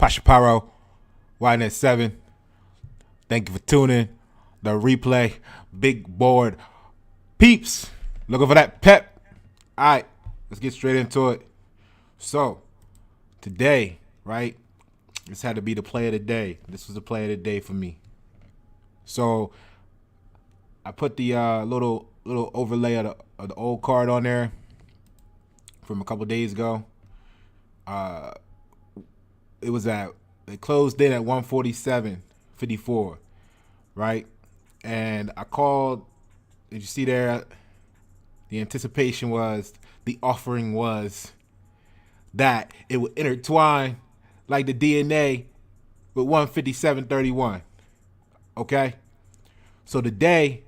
Pashaparo, YNet7. Thank you for tuning. The replay, big board peeps. Looking for that pep. All right, let's get straight into it. So, today, right, this had to be the play of the day. This was the play of the day for me. So, I put the little overlay of the old card on there from a couple days ago. It closed in at 147.54, right? And I called. Did you see there? The anticipation was, the offering was that it would intertwine like the DNA with 157.31. Okay, so today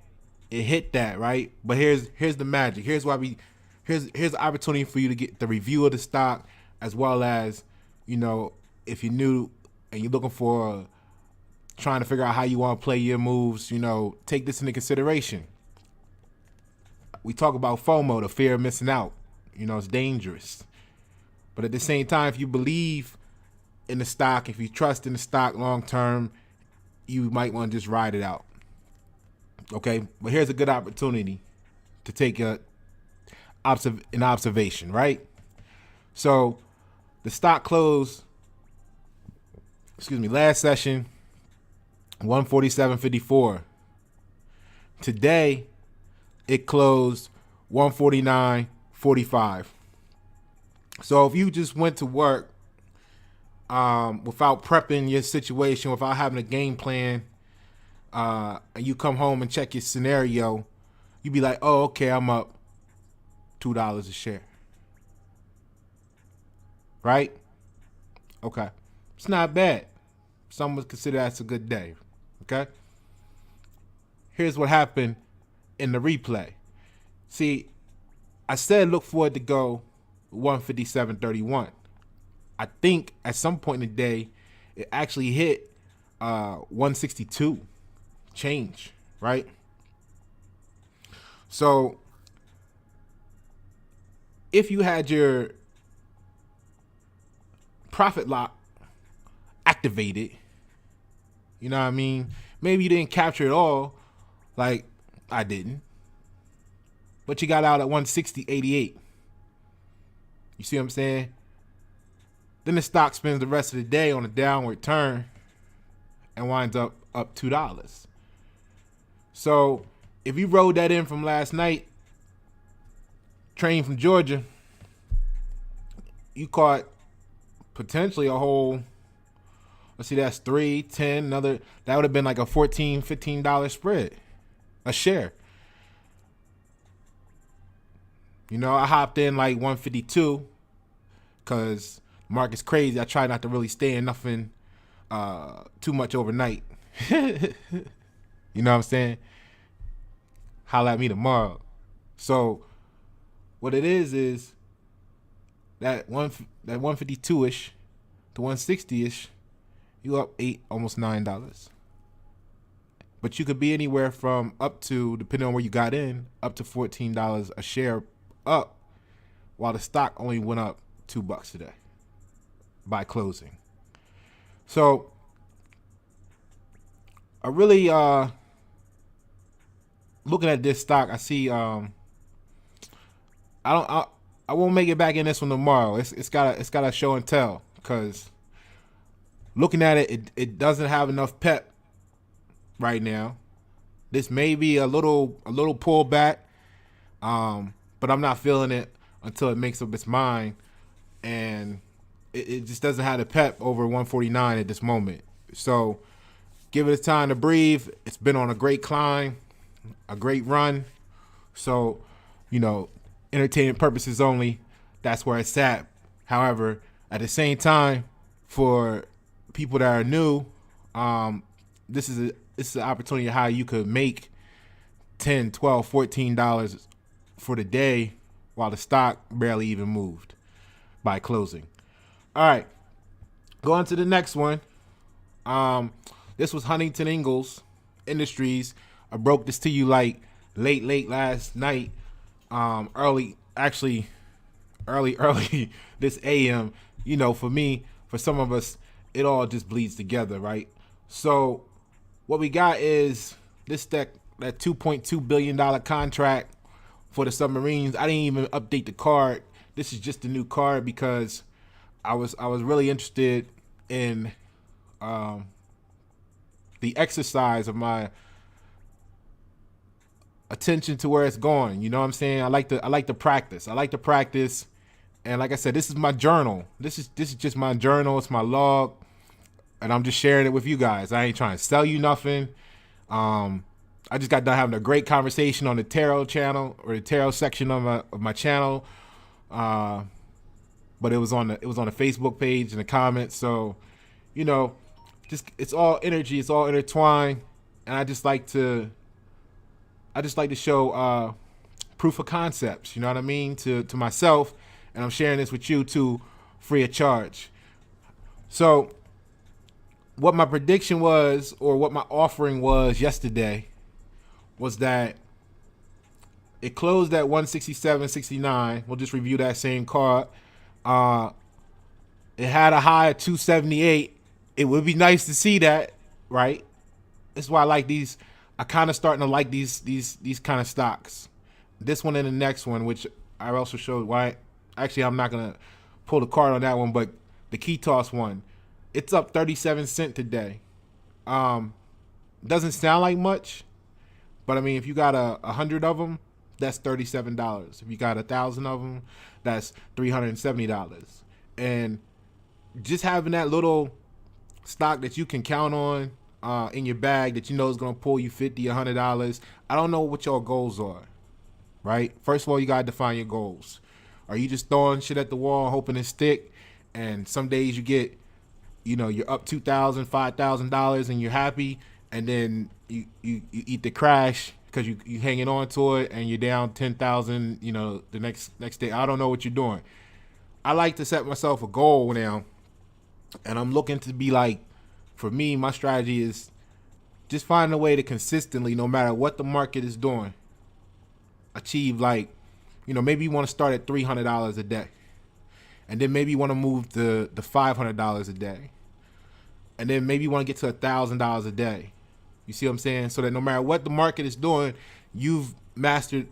it hit that, right? But here's the magic. Here's the opportunity for you to get the review of the stock, as well as, you know, if you're new and you're looking for trying to figure out how you want to play your moves, you know, take this into consideration. We talk about FOMO, the fear of missing out. You know, it's dangerous. But at the same time, if you believe in the stock, if you trust in the stock long term, you might want to just ride it out. Okay, but here's a good opportunity to take an observation, right? So the stock closed, last session, 147.54. Today, it closed 149.45. So if you just went to work without prepping your situation, without having a game plan, and you come home and check your scenario, you'd be like, oh, okay, I'm up $2 a share. Right? Okay. It's not bad. Some would consider that's a good day. Okay? Here's what happened in the replay. See, I said look for it to go 157.31. I think at some point in the day, it actually hit 162 change, right? So if you had your profit lock activated, you know what I mean? Maybe you didn't capture it all, like I didn't, but you got out at 160.88. You see what I'm saying? Then the stock spends the rest of the day on a downward turn and winds up $2. So if you rode that in from last night, train from Georgia, you caught potentially a whole, let's see, that's 3, 10, another, that would have been like a $14, $15 spread, a share. You know, I hopped in like 152 because market's crazy. I try not to really stay in nothing too much overnight. You know what I'm saying? Holla at me tomorrow. So what it is that 152-ish to 160-ish, you up almost $9. But you could be anywhere from up to, depending on where you got in, up to $14 a share up, while the stock only went up $2 today by closing. So I really looking at this stock, I see I won't make it back in this one tomorrow. It's got a show and tell, because looking at it doesn't have enough pep right now. This may be a little pullback, but I'm not feeling it until it makes up its mind, and it just doesn't have the pep over 149 at this moment. So give it a time to breathe. It's been on a great climb, a great run. So, you know, entertainment purposes only, that's where it's at. However, at the same time, for people that are new, this is an opportunity how you could make $10, $12, $14 for the day while the stock barely even moved by closing. All right, going to the next one. This was Huntington Ingalls Industries. I broke this to you like late last night, early this AM. You know, for me, for some of us, it all just bleeds together, right? So what we got is that $2.2 billion contract for the submarines. I didn't even update the card. This is just the new card because I was really interested in the exercise of my attention to where it's going. You know what I'm saying? I like to practice. And like I said, this is my journal. This is just my journal. It's my log, and I'm just sharing it with you guys. I ain't trying to sell you nothing. I just got done having a great conversation on the tarot channel, or the tarot section of my channel. But it was on the Facebook page in the comments. So, just it's all energy. It's all intertwined, and I just like to show proof of concepts. You know what I mean, to myself, and I'm sharing this with you too, free of charge. So, what my prediction was, or what my offering was yesterday, was that it closed at 167.69. We'll just review that same card. It had a high of 278. It would be nice to see that, right? That's why I like these. I kind of starting to like these kind of stocks. This one and the next one, which I also showed why. Actually, I'm not gonna pull the card on that one, but the KTOS one, it's up 37 cents today. Doesn't sound like much, but I mean, if you got 100 of them, that's $37. If you got 1,000 of them, that's $370. And just having that little stock that you can count on in your bag that you know is gonna pull you $50, $100. I don't know what your goals are, right? First of all, you gotta define your goals. Are you just throwing shit at the wall, hoping it stick? And some days you get, you're up $2,000, $5,000, and you're happy, and then you eat the crash because you hanging on to it, and you're down 10,000. The next day. I don't know what you're doing. I like to set myself a goal now, and I'm looking to be like, for me, my strategy is just find a way to consistently, no matter what the market is doing, achieve maybe you want to start at $300 a day, and then maybe you want to move to $500 a day, and then maybe you want to get to $1,000 a day. You see what I'm saying? So that no matter what the market is doing, you've mastered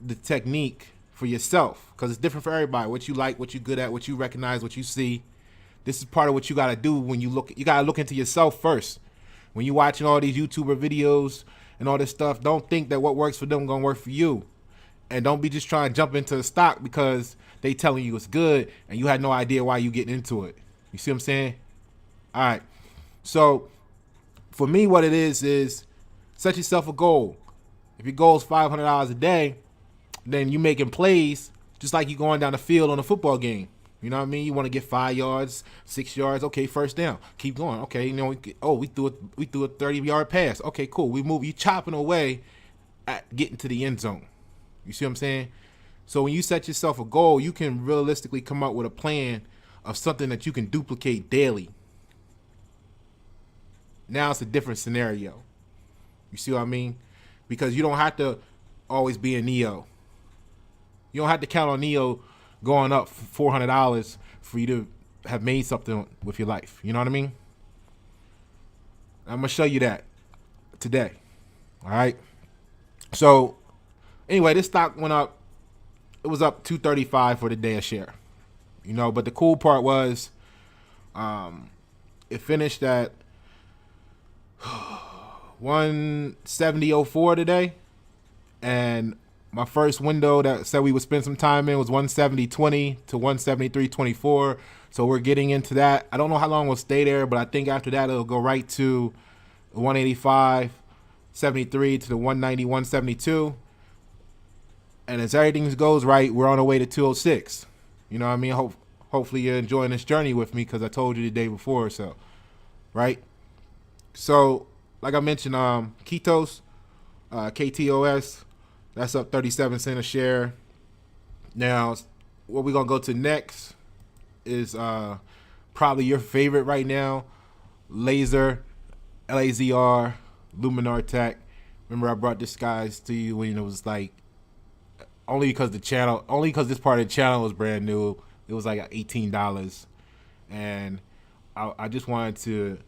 the technique for yourself, because it's different for everybody. What you like, what you're good at, what you recognize, what you see. This is part of what you got to do when you look. You got to look into yourself first. When you're watching all these YouTuber videos and all this stuff, don't think that what works for them going to work for you. And don't be just trying to jump into a stock because they telling you it's good and you had no idea why you getting into it. You see what I'm saying? All right. So for me, what it is set yourself a goal. If your goal is $500 a day, then you making plays just like you going down the field on a football game. You know what I mean? You want to get 5 yards, 6 yards. Okay, first down. Keep going. Okay, we threw a 30-yard pass. Okay, cool. We move. You chopping away at getting to the end zone. You see what I'm saying? So when you set yourself a goal, you can realistically come up with a plan of something that you can duplicate daily. Now it's a different scenario. You see what I mean? Because you don't have to always be a Neo. You don't have to count on Neo going up $400 for you to have made something with your life. You know what I mean? I'm going to show you that today. All right? So, anyway, this stock went up. It was up $235 for the day a share. But the cool part was it finished at 170.04 today. And my first window that said we would spend some time in was 170.20 to 173.24. So we're getting into that. I don't know how long we'll stay there, but I think after that it'll go right to 185.73 to the 190.172. And as everything goes right, we're on our way to 206. You know what I mean? Hopefully you're enjoying this journey with me, because I told you the day before or so. Right? So, like I mentioned, KTOS, KTOS, that's up 37 cents a share. Now, what we're going to go to next is probably your favorite right now, LAZR, LAZR, Luminar Tech. Remember, I brought this guys to you when it was like, only because this part of the channel was brand new. It was like $18. And I just wanted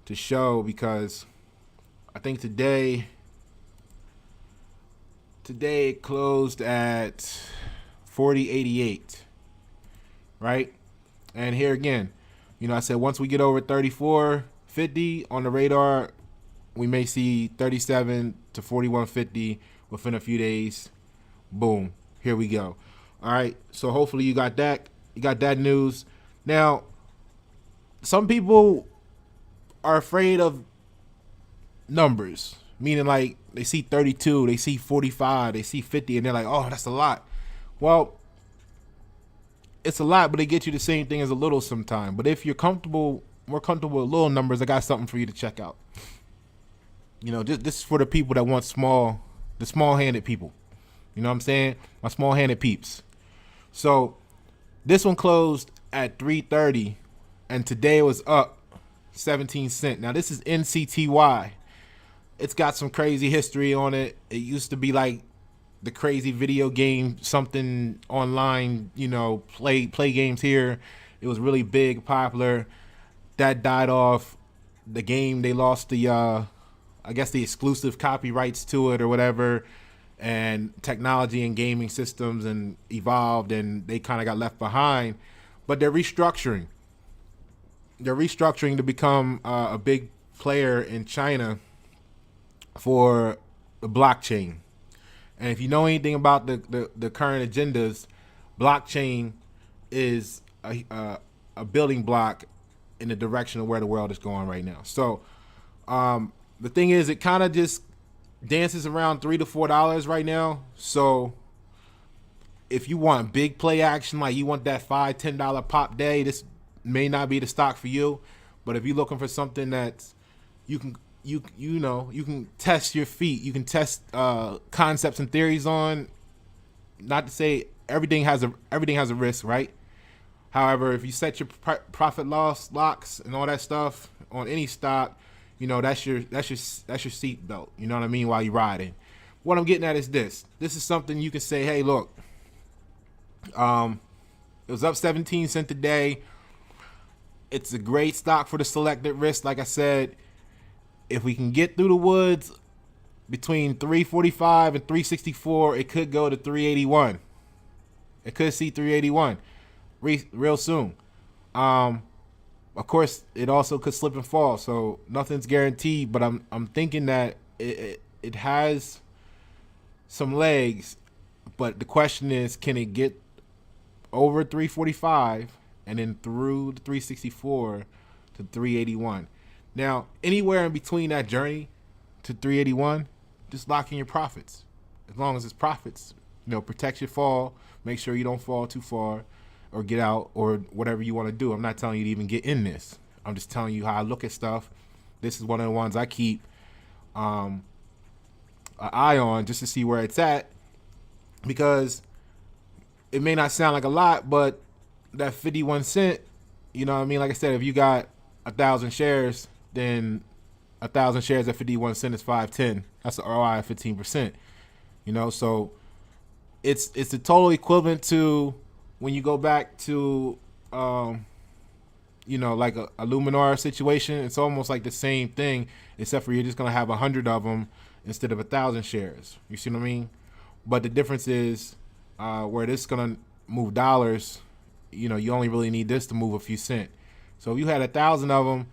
to show, because I think today it closed at 40.88, right? And here again, I said once we get over 34.50 on the radar, we may see 37 to 41.50 within a few days. Boom, here we go. All right, so hopefully you got that. You got that news. Now, some people are afraid of numbers, meaning like they see 32, they see 45, they see 50, and they're like, oh, that's a lot. Well, it's a lot, but it gets you the same thing as a little sometime. But if you're more comfortable with little numbers, I got something for you to check out. This is for the people that want the small-handed people. You know what I'm saying? My small-handed peeps. So this one closed at 3.30, and today it was up 17 cents. Now this is NCTY. It's got some crazy history on it. It used to be like the crazy video game, something online, play games here. It was really big, popular. That died off. The game, they lost the I guess the exclusive copyrights to it or whatever, and technology and gaming systems and evolved, and they kind of got left behind. But they're restructuring. They're restructuring to become a big player in China for the blockchain. And if you know anything about the current agendas, blockchain is a building block in the direction of where the world is going right now. So the thing is, it kind of just dances around $3 to $4 right now. So if you want big play action, like you want that $5, $10 pop day, this may not be the stock for you. But if you're looking for something that's you can test your feet, you can test concepts and theories on. Not to say everything has a risk, right? However, if you set your profit loss locks and all that stuff on any stock, that's your seat belt. You know what I mean? While you're riding. What I'm getting at is this. This is something you can say, hey, look, it was up 17 cents today. It's a great stock for the selected risk. Like I said, if we can get through the woods between 345 and 364, it could go to 381. It could see 381 real soon. Of course, it also could slip and fall, so nothing's guaranteed. But I'm thinking that it has some legs. But the question is, can it get over 345 and then through the 364 to 381? Now, anywhere in between that journey to 381, just lock in your profits. As long as it's profits, protect your fall. Make sure you don't fall too far or get out or whatever you want to do. I'm not telling you to even get in this. I'm just telling you how I look at stuff. This is one of the ones I keep an eye on just to see where it's at, because it may not sound like a lot, but that 51 cent, you know what I mean? Like I said, if you got 1,000 shares, then 1,000 shares at 51 cents is 510. That's an ROI of 15%. So it's the total equivalent to when you go back to like a Luminar situation. It's almost like the same thing, except for you're just gonna have 100 of them instead of 1,000 shares. You see what I mean? But the difference is where this is gonna move dollars. You only really need this to move a few cents. So if you had 1,000 of them,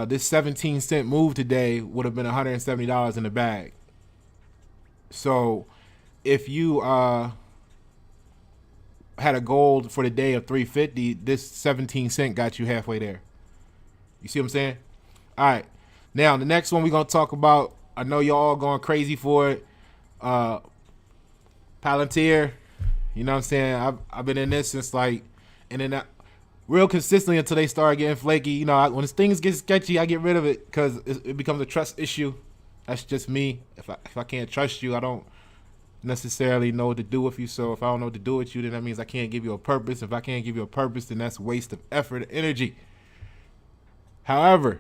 this 17 cent move today would have been $170 in the bag. So if you had a goal for the day of 350, this 17 cent got you halfway there. You see what I'm saying? All right. Now, the next one we're going to talk about, I know y'all all going crazy for it. PLTR. You know what I'm saying? I've been in this since real consistently until they start getting flaky. When things get sketchy, I get rid of it because it becomes a trust issue. That's just me. If I can't trust you, I don't necessarily know what to do with you. So if I don't know what to do with you, then that means I can't give you a purpose. If I can't give you a purpose, then that's waste of effort and energy. However,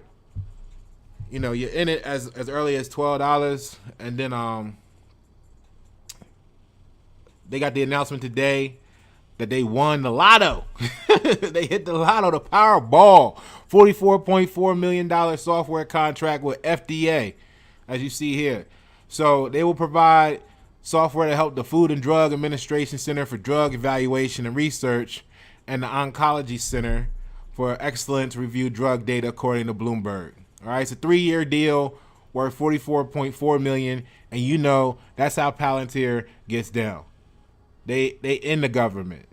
you're in it as early as $12, and then they got the announcement today that they won the lotto. They hit the lotto, the Powerball, $44.4 million software contract with FDA, as you see here. So they will provide software to help the Food and Drug Administration Center for Drug Evaluation and Research and the Oncology Center for Excellence review drug data, according to Bloomberg. All right, it's a 3-year deal worth $44.4 million, and you know that's how Palantir gets down. They in the government.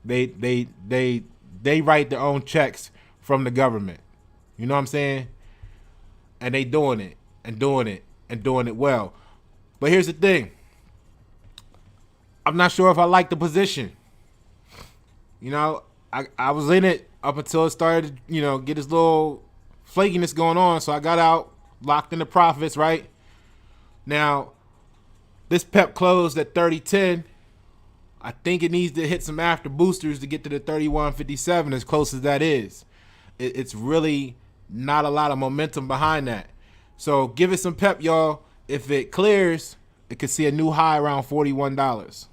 They write their own checks from the government. You know what I'm saying? And they doing it and doing it and doing it well. But here's the thing. I'm not sure if I like the position. You know, I was in it up until it started, get this little flakiness going on. So I got out, locked in the profits, right? Now, this PEP closed at 30.10. I think it needs to hit some after boosters to get to the 31.57, as close as that is. It's really not a lot of momentum behind that. So give it some pep, y'all. If it clears, it could see a new high around $41.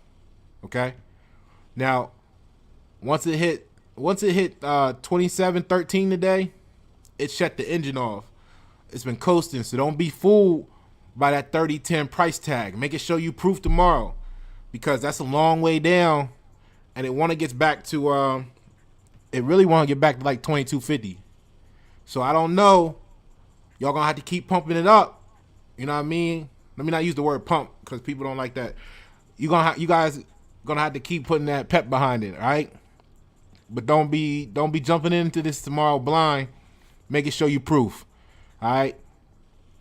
Okay? Now, once it hit 27.13 today, it shut the engine off. It's been coasting, so don't be fooled by that 30.10 price tag. Make it show you proof tomorrow, because that's a long way down, and it want to get back to it really want to get back to like 22.50. So I don't know. Y'all gonna have to keep pumping it up. You know what I mean? Let me not use the word pump because people don't like that. You guys gonna have to keep putting that pep behind it, all right? But don't be jumping into this tomorrow blind. Make it show you proof, all right?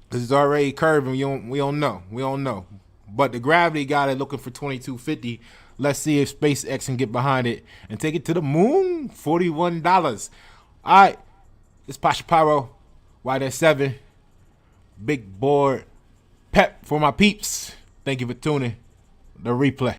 Because it's already curving. We don't know. But the gravity got it looking for 22.50. Let's see if SpaceX can get behind it and take it to the moon. $41. All right, it's Pasha Pyro, YD7, big board pep for my peeps. Thank you for tuning. The replay.